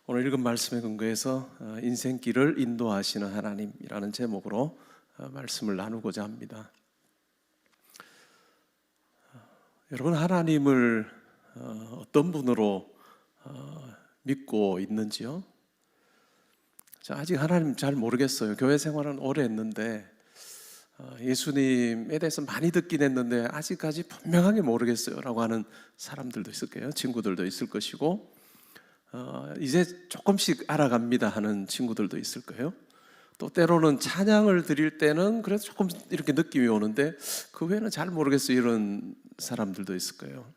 오늘 읽은 말씀에 근거해서 인생길을 인도하시는 하나님이라는 제목으로 말씀을 나누고자 합니다. 여러분, 하나님을 어떤 분으로 믿고 있는지요? 아직 하나님 잘 모르겠어요. 교회 생활은 오래 했는데 예수님에 대해서 많이 듣긴 했는데 아직까지 분명하게 모르겠어요 라고 하는 사람들도 있을 거예요. 친구들도 있을 것이고 이제 조금씩 알아갑니다 하는 친구들도 있을 거예요. 또 때로는 찬양을 드릴 때는 그래도 조금 이렇게 느낌이 오는데 그 외에는 잘 모르겠어요 이런 사람들도 있을 거예요.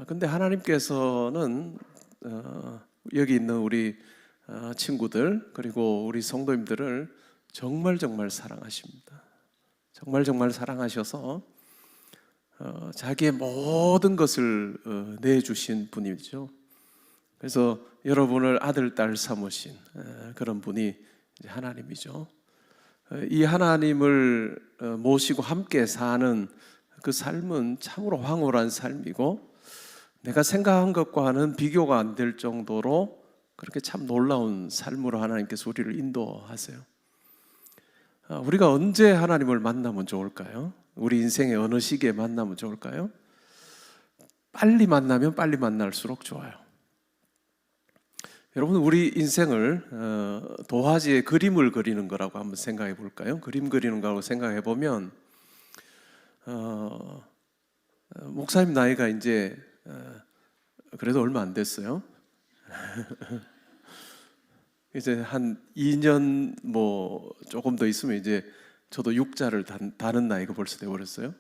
근데 하나님께서는 여기 있는 우리 친구들 그리고 우리 성도님들을 정말 사랑하십니다. 정말 사랑하셔서 자기의 모든 것을 내주신 분이죠. 그래서 여러분을 아들, 딸 삼으신 그런 분이 하나님이죠. 이 하나님을 모시고 함께 사는 그 삶은 참으로 황홀한 삶이고 내가 생각한 것과는 비교가 안 될 정도로 그렇게 참 놀라운 삶으로 하나님께서 우리를 인도하세요. 우리가 언제 하나님을 만나면 좋을까요? 우리 인생의 어느 시기에 만나면 좋을까요? 빨리 만나면 빨리 만날수록 좋아요. 여러분, 우리 인생을 도화지에 그림을 그리는 거라고 한번 생각해 볼까요? 그림 그리는 거라고 생각해 보면 목사님 나이가 이제 그래도 얼마 안 됐어요. 이제 한 2년 뭐 조금 더 있으면 이제 저도 육자를 다는 나이가 벌써 돼버렸어요.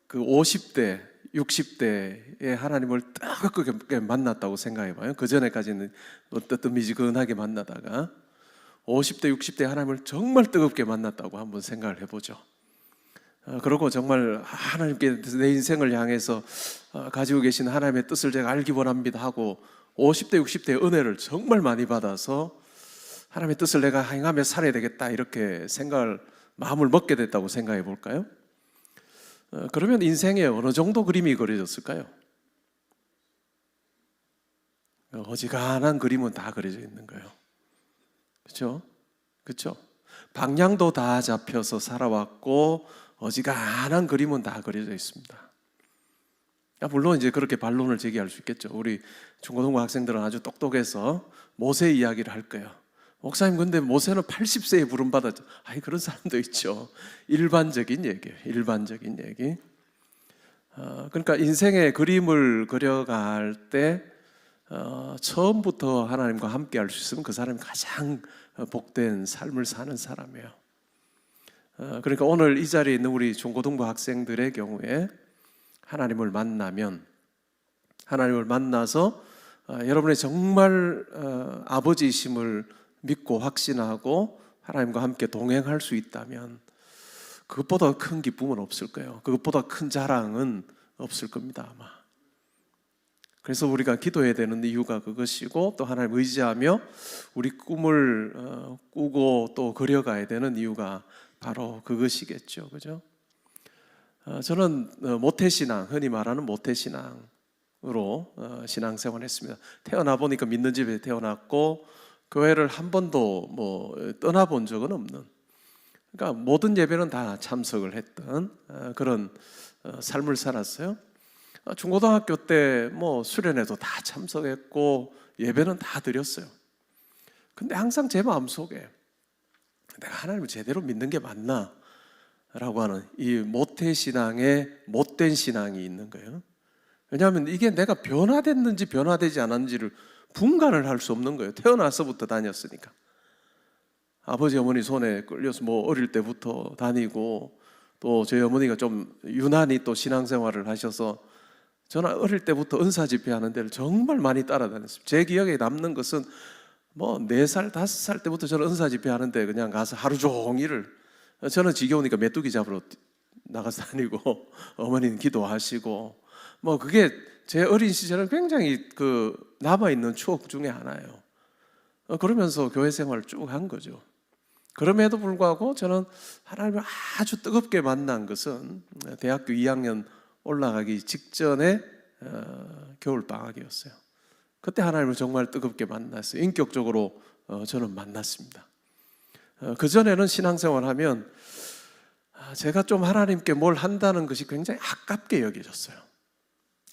그 50대 60대에 하나님을 뜨겁게 만났다고 생각해봐요. 그 전에까지는 어떻든 미지근하게 만나다가 50대 60대 하나님을 정말 뜨겁게 만났다고 한번 생각을 해보죠. 그리고 정말 하나님께 내 인생을 향해서 가지고 계신 하나님의 뜻을 제가 알기 원합니다 하고 50대 60대의 은혜를 정말 많이 받아서 하나님의 뜻을 내가 행하며 살아야 되겠다 이렇게 마음을 먹게 됐다고 생각해 볼까요? 그러면 인생에 어느 정도 그림이 그려졌을까요? 어지간한 그림은 다 그려져 있는 거예요. 그렇죠? 방향도 다 잡혀서 살아왔고 어지간한 그림은 다 그려져 있습니다. 물론 이제 그렇게 반론을 제기할 수 있겠죠. 우리 중고등부 학생들은 아주 똑똑해서 모세 이야기를 할 거예요. 목사님, 근데 모세는 80세에 부름받았죠. 그런 사람도 있죠. 일반적인 얘기예요. 일반적인 얘기. 그러니까 인생의 그림을 그려갈 때 처음부터 하나님과 함께 할 수 있으면 그 사람이 가장 복된 삶을 사는 사람이에요. 그러니까 오늘 이 자리에 있는 우리 중고등부 학생들의 경우에 하나님을 만나서 여러분의 정말 아버지이심을 믿고 확신하고 하나님과 함께 동행할 수 있다면 그것보다 큰 기쁨은 없을 거예요. 그것보다 큰 자랑은 없을 겁니다 아마. 그래서 우리가 기도해야 되는 이유가 그것이고 또 하나님 의지하며 우리 꿈을 꾸고 또 그려가야 되는 이유가 바로 그것이겠죠. 그죠? 저는 모태신앙, 흔히 말하는 모태신앙으로 신앙생활을 했습니다. 태어나 보니까 믿는 집에 태어났고 교회를 한 번도 떠나본 적은 없는, 그러니까 모든 예배는 다 참석을 했던 그런 삶을 살았어요. 중고등학교 때 수련회도 다 참석했고 예배는 다 드렸어요. 근데 항상 제 마음속에 내가 하나님을 제대로 믿는 게 맞나? 라고 하는 이 모태신앙의 못된 신앙이 있는 거예요. 왜냐하면 이게 내가 변화됐는지 변화되지 않았는지를 분간을 할 수 없는 거예요. 태어나서부터 다녔으니까. 아버지 어머니 손에 끌려서 어릴 때부터 다니고 또 저희 어머니가 좀 유난히 또 신앙생활을 하셔서 저는 어릴 때부터 은사 집회하는 데를 정말 많이 따라다녔습니다. 제 기억에 남는 것은 4살, 5살 때부터 저는 은사 집회하는데 그냥 가서 하루 종일을, 저는 지겨우니까 메뚜기 잡으러 나가서 다니고 어머니는 기도하시고 그게 제 어린 시절은 굉장히 남아있는 추억 중에 하나예요. 그러면서 교회 생활을 쭉 한 거죠. 그럼에도 불구하고 저는 하나님을 아주 뜨겁게 만난 것은 대학교 2학년 올라가기 직전에 겨울방학이었어요. 그때 하나님을 정말 뜨겁게 만났어요. 인격적으로 저는 만났습니다. 그전에는 신앙생활하면 제가 좀 하나님께 뭘 한다는 것이 굉장히 아깝게 여겨졌어요.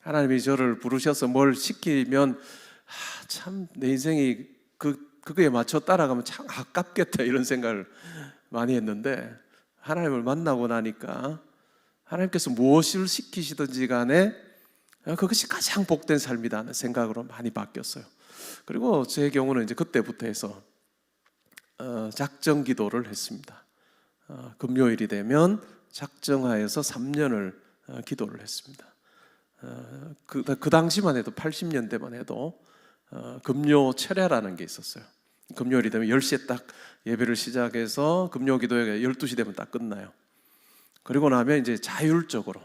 하나님이 저를 부르셔서 뭘 시키면 참 내 인생이 그거에 맞춰 따라가면 참 아깝겠다 이런 생각을 많이 했는데, 하나님을 만나고 나니까 하나님께서 무엇을 시키시든지 간에 그것이 가장 복된 삶이다 하는 생각으로 많이 바뀌었어요. 그리고 제 경우는 이제 그때부터 해서 작정 기도를 했습니다. 금요일이 되면 작정하여서 3년을 기도를 했습니다. 그 당시만 해도 80년대만 해도 금요 철야라는 게 있었어요. 금요일이 되면 10시에 딱 예배를 시작해서 금요 기도회가 12시 되면 딱 끝나요. 그리고 나면 이제 자율적으로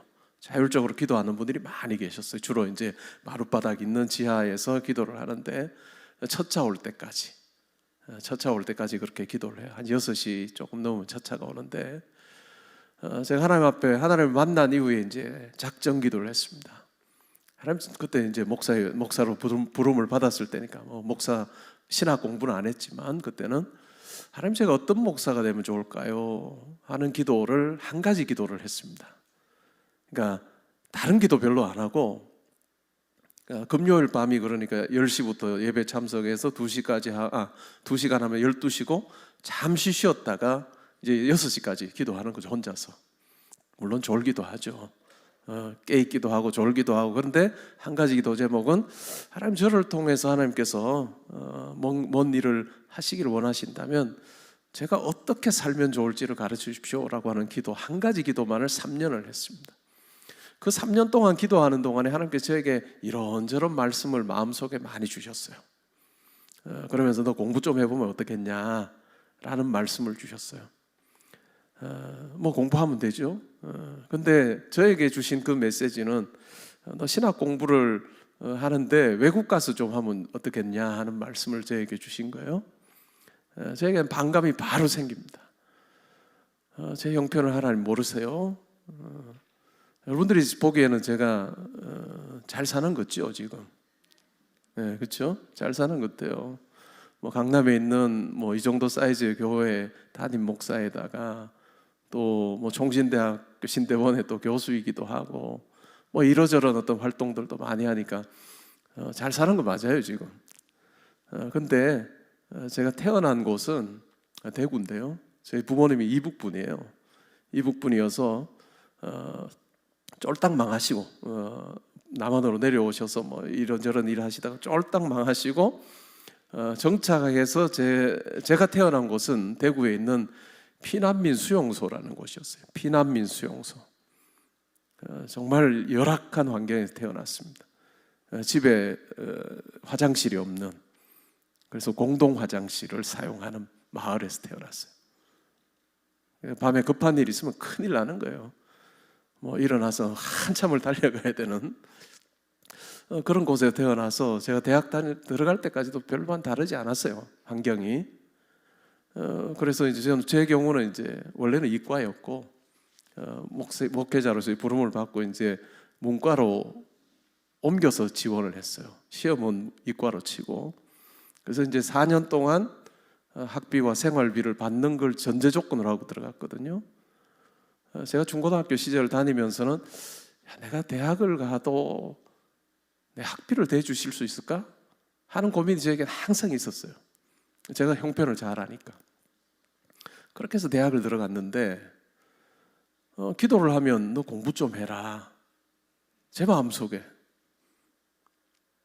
기도하는 분들이 많이 계셨어요. 주로 이제 마룻바닥 있는 지하에서 기도를 하는데 첫차 올 때까지 그렇게 기도를 해요. 한 6시 조금 넘으면 첫차가 오는데 제가 하나님 앞에 하나님을 만난 이후에 이제 작정 기도를 했습니다. 하나님, 그때 이제 목사로 부름을 받았을 때니까 목사 신학 공부는 안 했지만 그때는 하나님, 제가 어떤 목사가 되면 좋을까요? 하는 기도를 한 가지 기도를 했습니다. 그러니까 다른 기도 별로 안 하고 금요일 밤이 그러니까 10시부터 예배 참석해서 2시까지 2시간 하면 12시고 잠시 쉬었다가 이제 6시까지 기도하는 거죠, 혼자서. 물론 졸기도 하죠. 깨있기도 하고 졸기도 하고. 그런데 한 가지 기도 제목은 하나님, 저를 통해서 하나님께서 먼 일을 하시기를 원하신다면 제가 어떻게 살면 좋을지를 가르쳐 주십시오라고 하는 기도, 한 가지 기도만을 3년을 했습니다. 그 3년 동안 기도하는 동안에 하나님께서 저에게 이런저런 말씀을 마음속에 많이 주셨어요. 그러면서 너 공부 좀 해보면 어떻겠냐 라는 말씀을 주셨어요. 뭐 공부하면 되죠. 근데 저에게 주신 그 메시지는 너 신학 공부를 하는데 외국 가서 좀 하면 어떻겠냐 하는 말씀을 저에게 주신 거예요. 저에게는 반감이 바로 생깁니다. 제 형편을 하나님 모르세요? 여러분들이 보기에는 제가 잘 사는 거죠 지금. 네, 그렇죠? 잘 사는 것 같아요. 뭐 강남에 있는 뭐 이 정도 사이즈의 교회 담임 목사에다가 또 뭐 총신대학교 신대원에 또 교수이기도 하고 뭐 이러저런 어떤 활동들도 많이 하니까 잘 사는 거 맞아요 지금. 근데 제가 태어난 곳은 대구인데요. 저희 부모님이 이북분이에요. 이북분이어서 쫄딱 망하시고 남한으로 내려오셔서 뭐 이런저런 일 하시다가 쫄딱 망하시고 정착해서 제가 태어난 곳은 대구에 있는 피난민 수용소라는 곳이었어요. 피난민 수용소. 정말 열악한 환경에서 태어났습니다. 집에 화장실이 없는, 그래서 공동 화장실을 사용하는 마을에서 태어났어요. 밤에 급한 일 있으면 큰일 나는 거예요. 뭐 일어나서 한참을 달려가야 되는 그런 곳에 태어나서 제가 대학 들어갈 때까지도 별반 다르지 않았어요, 환경이. 그래서 이제 저는 제 경우는 이제 원래는 이과였고 목회자로서 부름을 받고 이제 문과로 옮겨서 지원을 했어요. 시험은 이과로 치고. 그래서 이제 4년 동안 학비와 생활비를 받는 걸 전제 조건으로 하고 들어갔거든요. 제가 중고등학교 시절 다니면서는 내가 대학을 가도 내 학비를 대주실 수 있을까? 하는 고민이 저에게는 항상 있었어요. 제가 형편을 잘 아니까. 그렇게 해서 대학을 들어갔는데 기도를 하면 너 공부 좀 해라, 제 마음속에.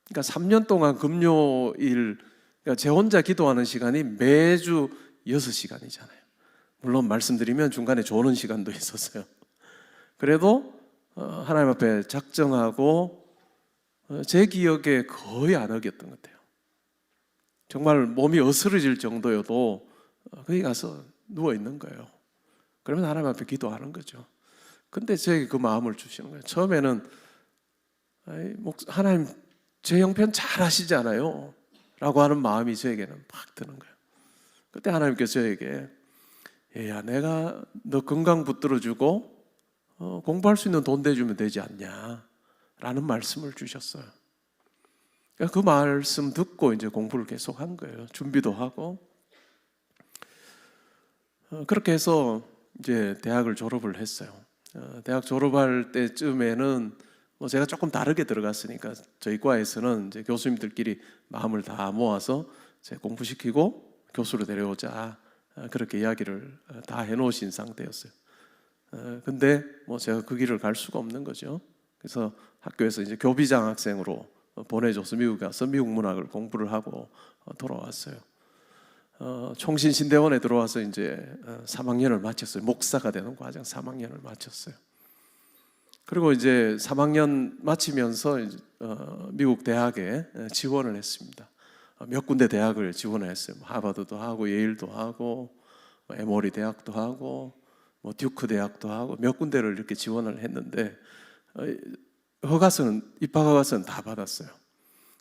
그러니까 3년 동안 금요일, 그러니까 제 혼자 기도하는 시간이 매주 6시간이잖아요. 물론 말씀드리면 중간에 조는 시간도 있었어요. 그래도 하나님 앞에 작정하고 제 기억에 거의 안 어겼던 것 같아요. 정말 몸이 어스러질 정도여도 거기 가서 누워 있는 거예요. 그러면 하나님 앞에 기도하는 거죠. 근데 저에게 그 마음을 주시는 거예요. 처음에는 하나님, 제 형편 잘 하시잖아요 라고 하는 마음이 저에게는 막 드는 거예요. 그때 하나님께서 저에게 얘야, 내가 너 건강 붙들어주고 공부할 수 있는 돈 대주면 되지 않냐 라는 말씀을 주셨어요. 그 말씀 듣고 이제 공부를 계속 한 거예요. 준비도 하고. 그렇게 해서 이제 대학을 졸업을 했어요. 대학 졸업할 때쯤에는 뭐 제가 조금 다르게 들어갔으니까 저희 과에서는 이제 교수님들끼리 마음을 다 모아서 제 공부시키고 교수로 데려오자, 그렇게 이야기를 다 해놓으신 상태였어요. 근데 뭐 제가 그 길을 갈 수가 없는 거죠. 그래서 학교에서 이제 교비장 학생으로 보내줘서 미국에 가서 미국 문학을 공부를 하고 돌아왔어요. 총신신대원에 들어와서 이제 3학년을 마쳤어요. 목사가 되는 과정 3학년을 마쳤어요. 그리고 이제 3학년 마치면서 미국 대학에 지원을 했습니다. 몇 군데 대학을 지원했어요. 하버드도 하고 예일도 하고 에모리 대학도 하고 뭐 듀크 대학도 하고 몇 군데를 이렇게 지원을 했는데 입학 허가서는 다 받았어요.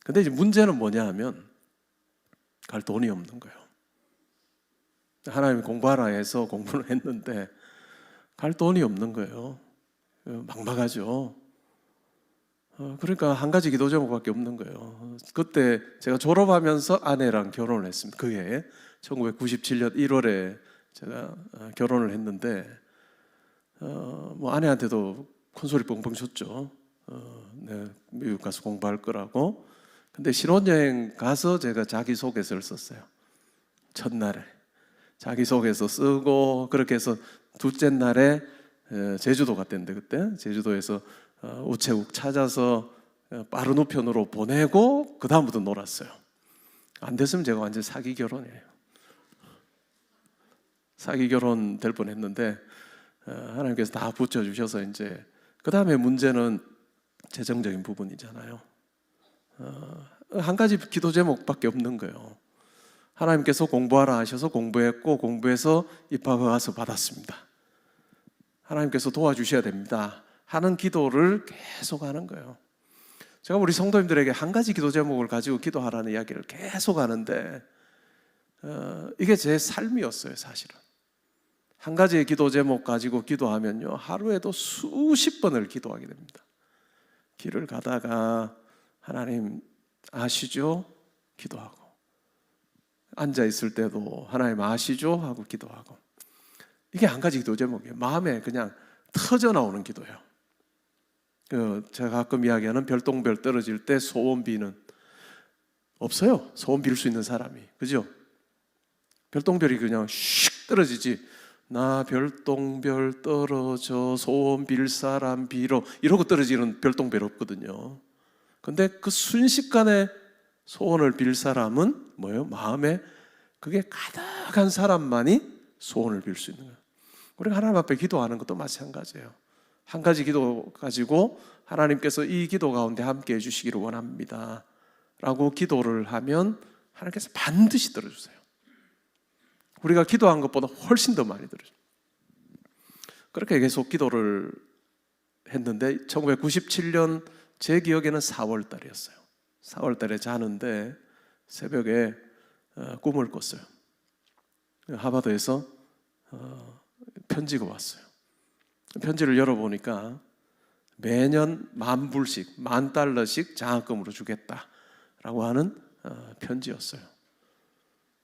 근데 이제 문제는 뭐냐 하면 갈 돈이 없는 거예요. 하나님이 공부하라 해서 공부를 했는데 갈 돈이 없는 거예요. 막막하죠. 그러니까 한 가지 기도 제목밖에 없는 거예요. 그때 제가 졸업하면서 아내랑 결혼을 했습니다. 그 해에 1997년 1월에 제가 결혼을 했는데 뭐 아내한테도 큰소리 뻥뻥 쳤죠. 네, 미국 가서 공부할 거라고. 근데 신혼여행 가서 제가 자기소개서를 썼어요. 첫날에 자기소개서 쓰고, 그렇게 해서 둘째 날에 제주도 갔댔는데, 그때 제주도에서 우체국 찾아서 빠른 우편으로 보내고 그 다음부터 놀았어요. 안 됐으면 제가 완전 사기 결혼이에요. 사기 결혼 될 뻔했는데 하나님께서 다 붙여주셔서 이제 그 다음에 문제는 재정적인 부분이잖아요. 한 가지 기도 제목밖에 없는 거예요. 하나님께서 공부하라 하셔서 공부했고, 공부해서 입학 허가서 받았습니다. 하나님께서 도와주셔야 됩니다 하는 기도를 계속 하는 거예요. 제가 우리 성도님들에게 한 가지 기도 제목을 가지고 기도하라는 이야기를 계속 하는데 이게 제 삶이었어요. 사실은 한 가지의 기도 제목 가지고 기도하면요, 하루에도 수십 번을 기도하게 됩니다. 길을 가다가 하나님 아시죠? 기도하고, 앉아 있을 때도 하나님 아시죠? 하고 기도하고. 이게 한 가지 기도 제목이에요. 마음에 그냥 터져 나오는 기도예요. 제가 가끔 이야기하는 별똥별 떨어질 때 소원 비는, 없어요. 소원 빌 수 있는 사람이, 그죠? 별똥별이 그냥 슉 떨어지지, 나 별똥별 떨어져 소원 빌 사람 빌어, 이러고 떨어지는 별똥별 없거든요. 근데 그 순식간에 소원을 빌 사람은 뭐예요? 마음에 그게 가득한 사람만이 소원을 빌 수 있는 거예요. 우리가 하나님 앞에 기도하는 것도 마찬가지예요. 한 가지 기도 가지고 하나님께서 이 기도 가운데 함께 해주시기를 원합니다 라고 기도를 하면 하나님께서 반드시 들어주세요. 우리가 기도한 것보다 훨씬 더 많이 들어줘요. 그렇게 계속 기도를 했는데 1997년 제 기억에는 4월 달이었어요. 4월 달에 자는데 새벽에 꿈을 꿨어요. 하버드에서 편지가 왔어요. 편지를 열어보니까 매년 $10,000씩, $10,000씩 장학금으로 주겠다라고 하는 편지였어요.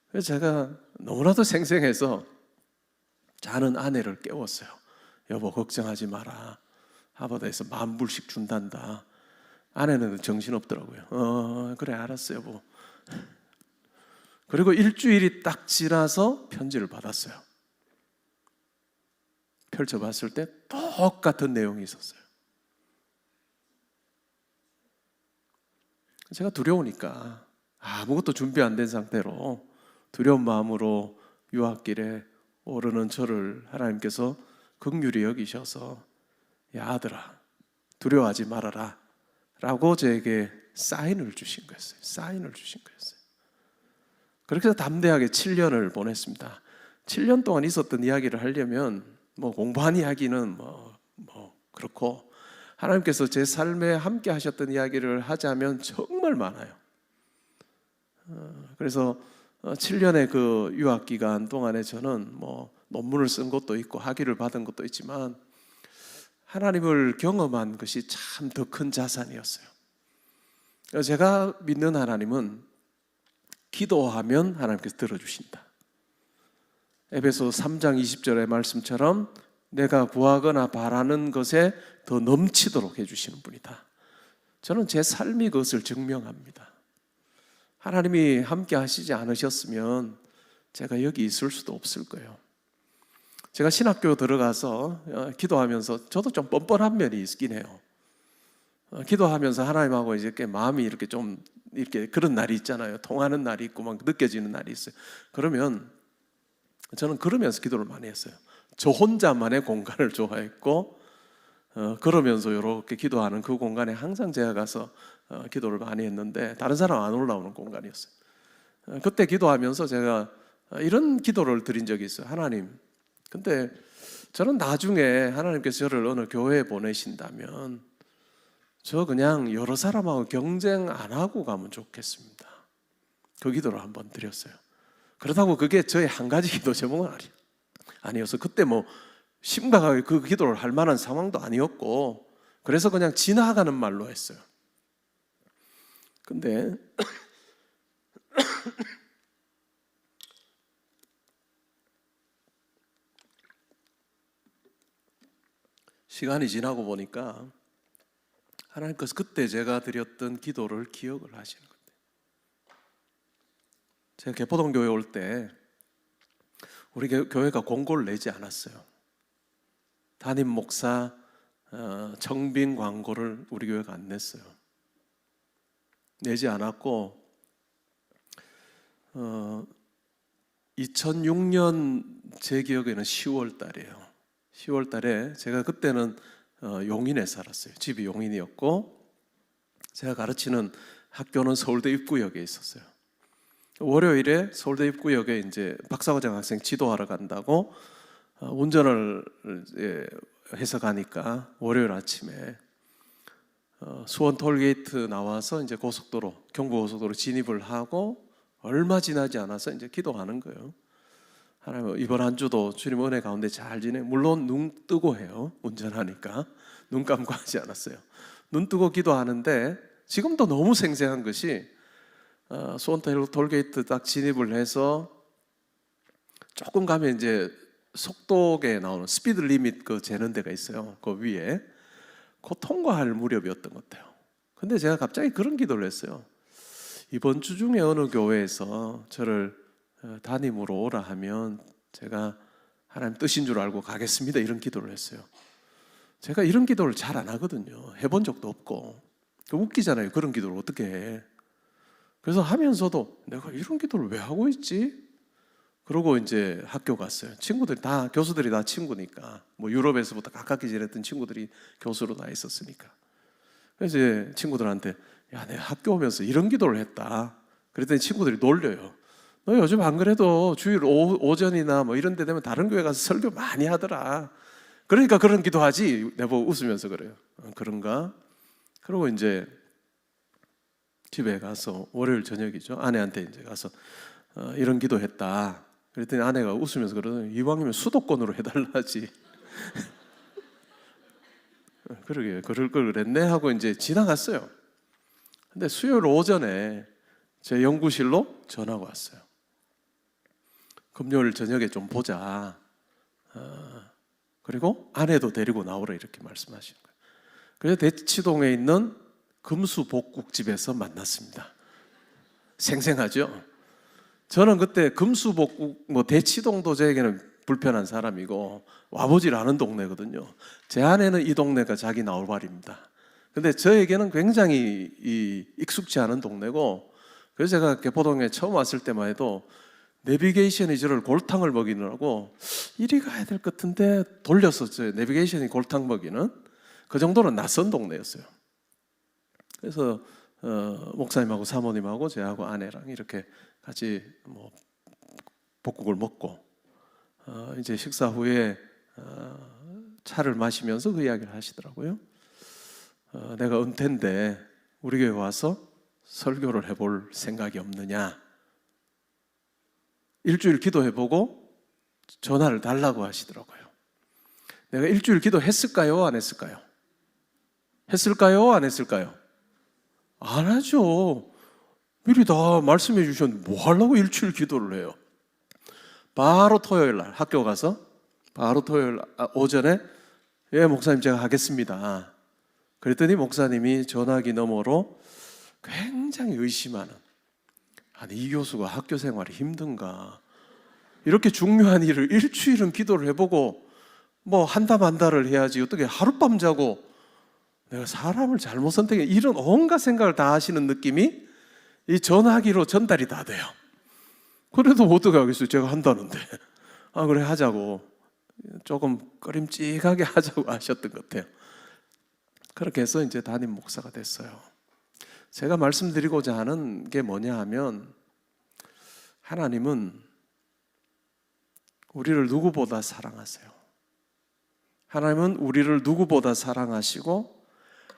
그래서 제가 너무나도 생생해서 자는 아내를 깨웠어요. 여보, 걱정하지 마라. 하버드에서 $10,000씩 준단다. 아내는 정신없더라고요. 그래, 알았어 여보. 그리고 일주일이 딱 지나서 편지를 받았어요. 펼쳐봤을 때 똑같은 내용이 있었어요. 제가 두려우니까 아무것도 준비 안 된 상태로 두려운 마음으로 유학길에 오르는 저를 하나님께서 긍휼히 여기셔서, 야 아들아, 두려워하지 말아라 라고 저에게 사인을 주신 거였어요. 사인을 주신 거였어요. 그렇게 해서 담대하게 7년을 보냈습니다. 7년 동안 있었던 이야기를 하려면 뭐 공부한 이야기는 뭐 그렇고, 하나님께서 제 삶에 함께 하셨던 이야기를 하자면 정말 많아요. 그래서 7년의 그 유학 기간 동안에 저는 뭐 논문을 쓴 것도 있고 학위를 받은 것도 있지만 하나님을 경험한 것이 참 더 큰 자산이었어요. 제가 믿는 하나님은 기도하면 하나님께서 들어주신다. 에베소 3장 20절의 말씀처럼 내가 구하거나 바라는 것에 더 넘치도록 해주시는 분이다. 저는 제 삶이 그것을 증명합니다. 하나님이 함께 하시지 않으셨으면 제가 여기 있을 수도 없을 거예요. 제가 신학교 들어가서 기도하면서 저도 좀 뻔뻔한 면이 있긴 해요. 기도하면서 하나님하고 이렇게 마음이 이렇게 좀 이렇게 그런 날이 있잖아요. 통하는 날이 있고 막 느껴지는 날이 있어요. 그러면 저는 그러면서 기도를 많이 했어요. 저 혼자만의 공간을 좋아했고 그러면서 이렇게 기도하는 그 공간에 항상 제가 가서 기도를 많이 했는데 다른 사람 안 올라오는 공간이었어요. 그때 기도하면서 제가 이런 기도를 드린 적이 있어요. 하나님, 근데 저는 나중에 하나님께서 저를 어느 교회에 보내신다면 저 그냥 여러 사람하고 경쟁 안 하고 가면 좋겠습니다. 그 기도를 한번 드렸어요. 그렇다고 그게 저의 한 가지 기도 제목은 아니어서 그때 뭐 심각하게 그 기도를 할 만한 상황도 아니었고 그래서 그냥 지나가는 말로 했어요. 근데 시간이 지나고 보니까 하나님께서 그때 제가 드렸던 기도를 기억을 하시는 건데, 제가 개포동 교회 올 때 우리 교회가 공고를 내지 않았어요. 담임 목사 청빙 광고를 우리 교회가 안 냈어요. 내지 않았고 2006년 제 기억에는 10월 달이에요. 10월 달에 제가 그때는 용인에 살았어요. 집이 용인이었고 제가 가르치는 학교는 서울대 입구역에 있었어요. 월요일에 서울대 입구역에 이제 박사과정 학생 지도하러 간다고 운전을 해서 가니까 월요일 아침에 수원 톨게이트 나와서 이제 고속도로, 경부고속도로 진입을 하고 얼마 지나지 않아서 이제 기도하는 거예요. 하나님, 이번 한 주도 주님 은혜 가운데 잘 지내. 물론 눈 뜨고 해요. 운전하니까 눈 감고 하지 않았어요. 눈 뜨고 기도하는데 지금도 너무 생생한 것이 수원 톨게이트 딱 진입을 해서 조금 가면 이제 속도계에 나오는 스피드 리밋 그 재는 데가 있어요. 그 위에 그 통과할 무렵이었던 것 같아요. 근데 제가 갑자기 그런 기도를 했어요. 이번 주 중에 어느 교회에서 저를 담임으로 오라 하면 제가 하나님 뜻인 줄 알고 가겠습니다. 이런 기도를 했어요. 제가 이런 기도를 잘 안 하거든요. 해본 적도 없고. 웃기잖아요. 그런 기도를 어떻게 해. 그래서 하면서도 내가 이런 기도를 왜 하고 있지? 그러고 이제 학교 갔어요. 친구들이 다, 교수들이 다 친구니까. 뭐 유럽에서부터 가깝게 지냈던 친구들이 교수로 다 있었으니까. 그래서 이제 친구들한테 야, 내가 학교 오면서 이런 기도를 했다. 그랬더니 친구들이 놀려요. 너 요즘 안 그래도 주일 오전이나 뭐 이런 데 되면 다른 교회 가서 설교 많이 하더라. 그러니까 그런 기도하지. 내보고 웃으면서 그래요. 그런가? 그러고 이제 집에 가서 월요일 저녁이죠. 아내한테 이제 가서 이런 기도했다. 그랬더니 아내가 웃으면서 그러더니 이왕이면 수도권으로 해달라지. 그러게 그럴 걸 그랬네 하고 이제 지나갔어요. 근데 수요일 오전에 제 연구실로 전화가 왔어요. 금요일 저녁에 좀 보자. 그리고 아내도 데리고 나오라 이렇게 말씀하시는 거예요. 그래서 대치동에 있는 금수복국집에서 만났습니다. 생생하죠? 저는 그때 금수복국, 뭐 대치동도 저에게는 불편한 사람이고 와보질 않은 동네거든요. 제 아내는 이 동네가 자기 나올바리입니다. 근데 저에게는 굉장히 익숙지 않은 동네고, 그래서 제가 개포동에 처음 왔을 때만 해도 내비게이션이 저를 골탕을 먹이느라고 이리 가야 될 것 같은데 돌려서 저 내비게이션이 골탕 먹이는 그 정도는 낯선 동네였어요. 그래서 목사님하고 사모님하고 저하고 아내랑 이렇게 같이 뭐 복국을 먹고 이제 식사 후에 차를 마시면서 그 이야기를 하시더라고요. 내가 은퇴인데 우리 교회 와서 설교를 해볼 생각이 없느냐. 일주일 기도해보고 전화를 달라고 하시더라고요. 내가 일주일 기도했을까요? 안 했을까요? 했을까요? 안 했을까요? 안 하죠. 미리 다 말씀해 주셨는데 뭐 하려고 일주일 기도를 해요? 바로 토요일 날 학교 가서 바로 토요일 오전에 예, 목사님 제가 하겠습니다. 그랬더니 목사님이 전화기 너머로 굉장히 의심하는, 아니 이 교수가 학교 생활이 힘든가, 이렇게 중요한 일을 일주일은 기도를 해보고 뭐 한다 만다를 해야지 어떻게 하룻밤 자고 내가 사람을 잘못 선택해, 이런 온갖 생각을 다 하시는 느낌이 이 전화기로 전달이 다 돼요. 그래도 어떻게 하겠어요? 제가 한다는데. 아 그래 하자고, 조금 꺼림칙하게 하자고 하셨던 것 같아요. 그렇게 해서 이제 담임 목사가 됐어요. 제가 말씀드리고자 하는 게 뭐냐 하면, 하나님은 우리를 누구보다 사랑하세요. 하나님은 우리를 누구보다 사랑하시고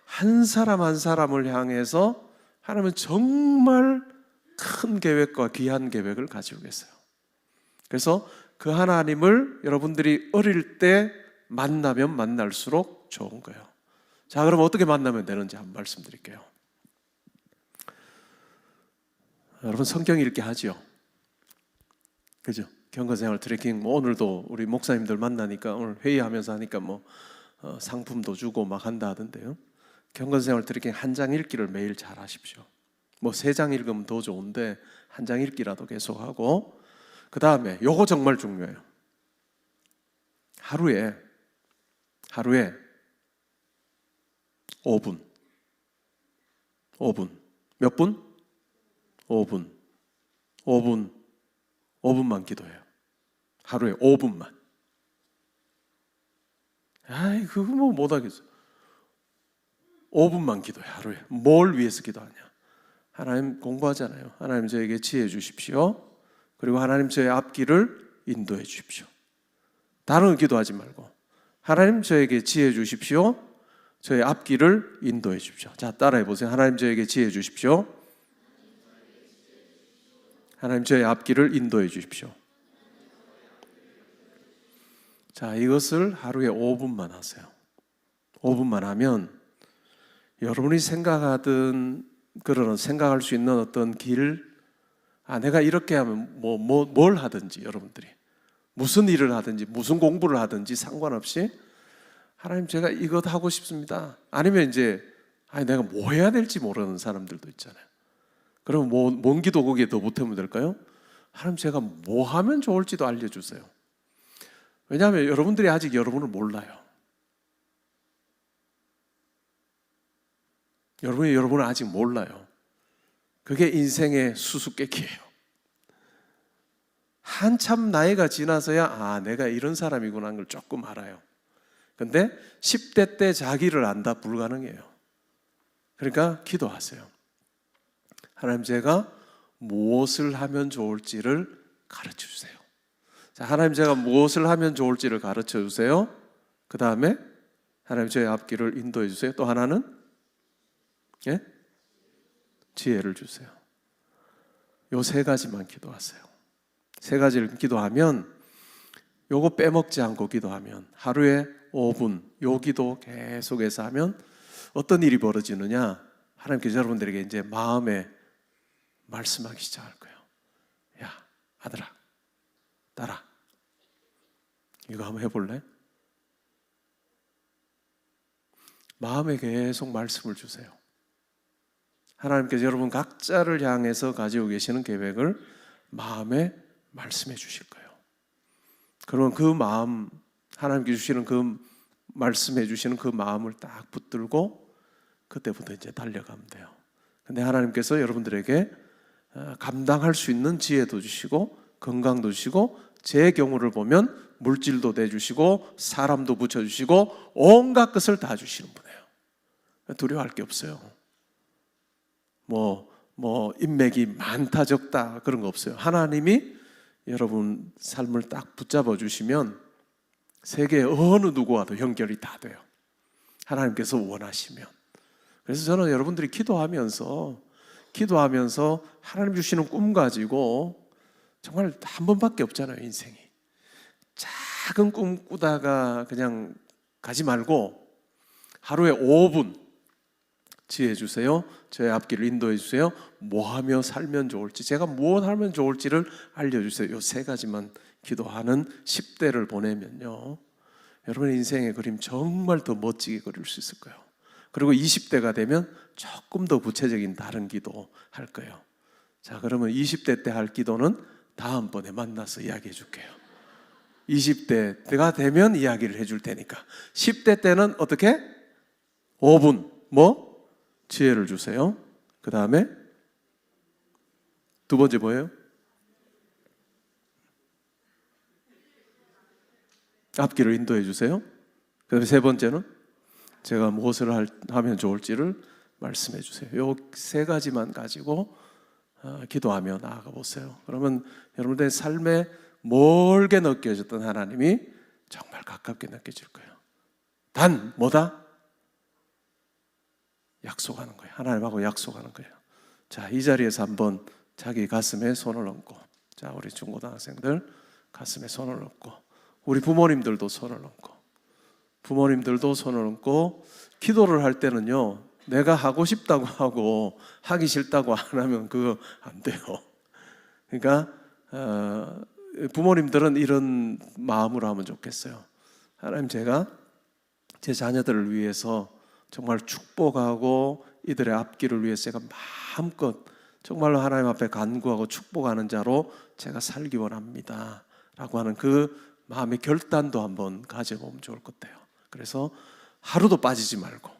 한 사람 한 사람을 향해서 하나님은 정말 큰 계획과 귀한 계획을 가지고 계세요. 그래서 그 하나님을 여러분들이 어릴 때 만나면 만날수록 좋은 거예요. 자, 그럼 어떻게 만나면 되는지 한번 말씀드릴게요. 여러분 성경 읽기 하죠. 그죠? 경건생활 트래킹 뭐 오늘도 우리 목사님들 만나니까 오늘 회의하면서 하니까 뭐 상품도 주고 막 한다 하던데요. 경건생활 트래킹 한 장 읽기를 매일 잘 하십시오. 뭐 3장 읽으면 더 좋은데 한 장 읽기라도 계속 하고, 그 다음에 요거 정말 중요해요. 하루에 5분 몇 분? 5분만 기도해요. 하루에 5분만. 아이 그거 뭐 못하겠어요. 5분만 기도해. 하루에. 뭘 위해서 기도하냐? 하나님 공부하잖아요. 하나님 저에게 지혜 주십시오. 그리고 하나님 저의 앞길을 인도해 주십시오. 다른 거 기도하지 말고 하나님 저에게 지혜 주십시오. 저의 앞길을 인도해 주십시오. 자, 따라해 보세요. 하나님 저에게 지혜 주십시오. 하나님 저의 앞길을 인도해 주십시오. 자, 이것을 하루에 5분만 하세요. 5분만 하면 여러분이 생각하든 생각할 수 있는 어떤 길, 내가 이렇게 하면 뭘 하든지, 여러분들이 무슨 일을 하든지 무슨 공부를 하든지 상관없이 하나님 제가 이것 하고 싶습니다. 아니면 이제 내가 뭐 해야 될지 모르는 사람들도 있잖아요. 그럼 뭔 기도 거기에 더 보태면 될까요? 하나님 제가 뭐 하면 좋을지도 알려주세요. 왜냐하면 여러분들이 아직 여러분을 몰라요. 여러분이 여러분을 아직 몰라요. 그게 인생의 수수께끼예요. 한참 나이가 지나서야 내가 이런 사람이구나 하는 걸 조금 알아요. 근데 10대 때 자기를 안다 불가능해요. 그러니까 기도하세요. 하나님 제가 무엇을 하면 좋을지를 가르쳐 주세요. 자, 하나님 제가 무엇을 하면 좋을지를 가르쳐 주세요. 그 다음에 하나님 저의 앞길을 인도해 주세요. 또 하나는 지혜를 주세요. 요 3가지만 기도하세요. 3가지를 기도하면, 요거 빼먹지 않고 기도하면, 하루에 5분 요 기도 계속해서 하면 어떤 일이 벌어지느냐? 하나님께서 여러분들에게 이제 마음에 말씀하기 시작할 거예요. 야, 아들아, 딸아, 이거 한번 해볼래? 마음에 계속 말씀을 주세요. 하나님께서 여러분 각자를 향해서 가지고 계시는 계획을 마음에 말씀해 주실 거예요. 그러면 그 마음, 하나님께서 주시는 그 말씀해 주시는 그 마음을 딱 붙들고 그때부터 이제 달려가면 돼요. 근데 하나님께서 여러분들에게 감당할 수 있는 지혜도 주시고 건강도 주시고, 제 경우를 보면 물질도 내주시고 사람도 붙여주시고 온갖 것을 다 주시는 분이에요. 두려워할 게 없어요. 뭐 인맥이 많다 적다 그런 거 없어요. 하나님이 여러분 삶을 딱 붙잡아 주시면 세계 어느 누구와도 연결이 다 돼요. 하나님께서 원하시면. 그래서 저는 여러분들이 기도하면서 하나님 주시는 꿈 가지고, 정말 한 번밖에 없잖아요, 인생이. 작은 꿈 꾸다가 그냥 가지 말고 하루에 5분 지혜 주세요. 저의 앞길을 인도해 주세요. 뭐 하며 살면 좋을지, 제가 뭘 하면 좋을지를 알려주세요. 요 세 가지만 기도하는 10대를 보내면요, 여러분의 인생의 그림 정말 더 멋지게 그릴 수 있을 거예요. 그리고 20대가 되면 조금 더 구체적인 다른 기도 할 거예요. 자, 그러면 20대 때 할 기도는 다음번에 만나서 이야기해 줄게요. 20대가 되면 이야기를 해줄 테니까. 10대 때는 어떻게? 5분 지혜를 주세요. 그 다음에 두 번째 뭐예요? 앞길을 인도해 주세요. 그 다음에 세 번째는 제가 무엇을 하면 좋을지를 말씀해 주세요. 요 세 가지만 가지고 기도하며 나아가 보세요. 그러면 여러분들의 삶에 멀게 느껴졌던 하나님이 정말 가깝게 느껴질 거예요. 단 뭐다? 약속하는 거예요. 하나님하고 약속하는 거예요. 자, 이 자리에서 한번 자기 가슴에 손을 얹고, 자, 우리 중고등학생들 가슴에 손을 얹고, 우리 부모님들도 손을 얹고, 부모님들도 손을 얹고, 기도를 할 때는요, 내가 하고 싶다고 하고 하기 싫다고 안 하면 그거 안 돼요. 그러니까 부모님들은 이런 마음으로 하면 좋겠어요. 하나님, 제가 제 자녀들을 위해서 정말 축복하고 이들의 앞길을 위해서 제가 마음껏 정말로 하나님 앞에 간구하고 축복하는 자로 제가 살기 원합니다 라고 하는 그 마음의 결단도 한번 가져보면 좋을 것 같아요. 그래서 하루도 빠지지 말고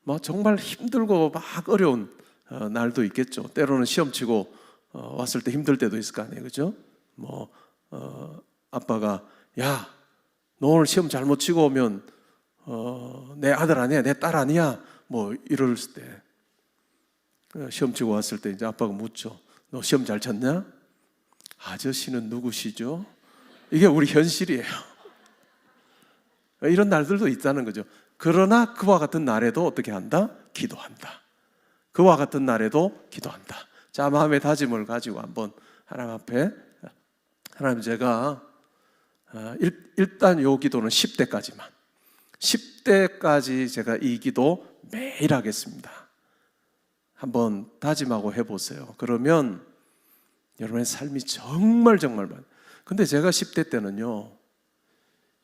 뭐 정말 힘들고 막 어려운 날도 있겠죠. 때로는 시험 치고 왔을 때 힘들 때도 있을 거 아니에요, 그죠? 아빠가 야, 너 오늘 시험 잘못 치고 오면 내 아들 아니야, 내 딸 아니야, 뭐 이럴 때, 시험 치고 왔을 때 이제 아빠가 묻죠. 너 시험 잘 쳤냐? 아저씨는 누구시죠? 이게 우리 현실이에요. 이런 날들도 있다는 거죠. 그러나 그와 같은 날에도 어떻게 한다? 기도한다. 그와 같은 날에도 기도한다. 자, 마음의 다짐을 가지고 한번 하나님 앞에, 하나님, 제가 일단 요 기도는 10대까지 제가 이 기도 매일 하겠습니다. 한번 다짐하고 해보세요. 그러면 여러분의 삶이 정말 근데 제가 10대 때는요,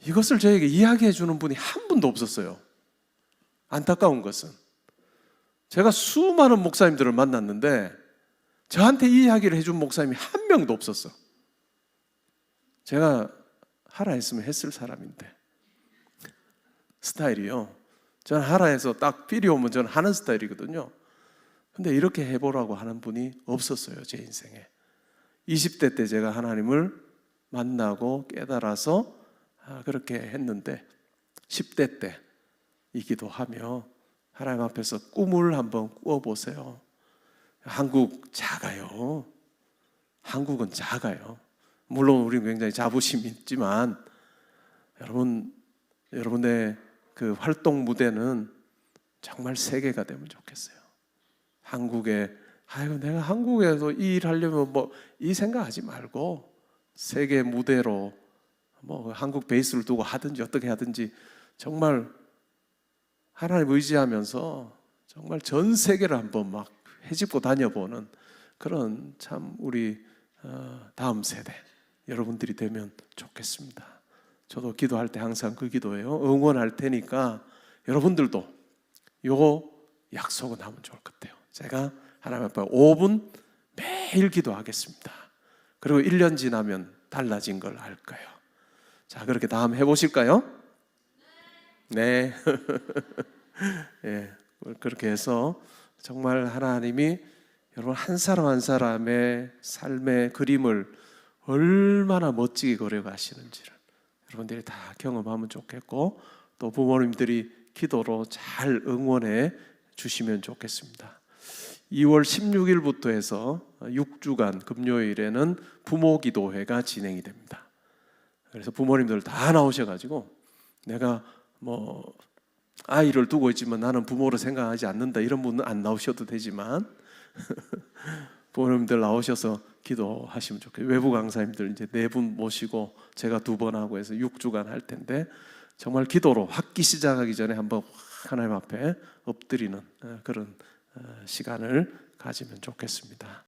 이것을 저에게 이야기해 주는 분이 한 분도 없었어요. 안타까운 것은 제가 수많은 목사님들을 만났는데 저한테 이 이야기를 해준 목사님이 한 명도 없었어. 제가 하라 했으면 했을 사람인데, 스타일이요, 저는 하라 해서 딱 필이 오면 저는 하는 스타일이거든요. 근데 이렇게 해보라고 하는 분이 없었어요, 제 인생에. 20대 때 제가 하나님을 만나고 깨달아서 그렇게 했는데, 10대 때 이 기도하며 하나님 앞에서 꿈을 한번 꾸어보세요. 한국 작아요. 한국은 작아요. 물론 우리는 굉장히 자부심이 있지만 여러분의 그 활동 무대는 정말 세계가 되면 좋겠어요. 내가 한국에서 이 일하려면 이 생각하지 말고 세계 무대로 한국 베이스를 두고 하든지 어떻게 하든지 정말 하나님 의지하면서 정말 전 세계를 한번 막 헤집고 다녀보는 그런 참 우리 다음 세대 여러분들이 되면 좋겠습니다. 저도 기도할 때 항상 그 기도예요. 응원할 테니까 여러분들도 요 약속은 하면 좋을 것 같아요. 제가 하나님 앞에 5분 매일 기도하겠습니다. 그리고 1년 지나면 달라진 걸 알 거예요. 자, 그렇게 다음 해보실까요? 네. 네. 그렇게 해서 정말 하나님이 여러분 한 사람 한 사람의 삶의 그림을 얼마나 멋지게 그려가시는지를 여러분들이 다 경험하면 좋겠고, 또 부모님들이 기도로 잘 응원해 주시면 좋겠습니다. 2월 16일부터 해서 6주간 금요일에는 부모기도회가 진행이 됩니다. 그래서 부모님들 다 나오셔가지고, 내가 아이를 두고 있지만 나는 부모로 생각하지 않는다 이런 분은 안 나오셔도 되지만 부모님들 나오셔서 기도하시면 좋겠어요. 외부 강사님들 이제 4분 모시고 제가 2번 하고 해서 6주간 할 텐데, 정말 기도로 학기 시작하기 전에 한번 하나님 앞에 엎드리는 그런 시간을 가지면 좋겠습니다.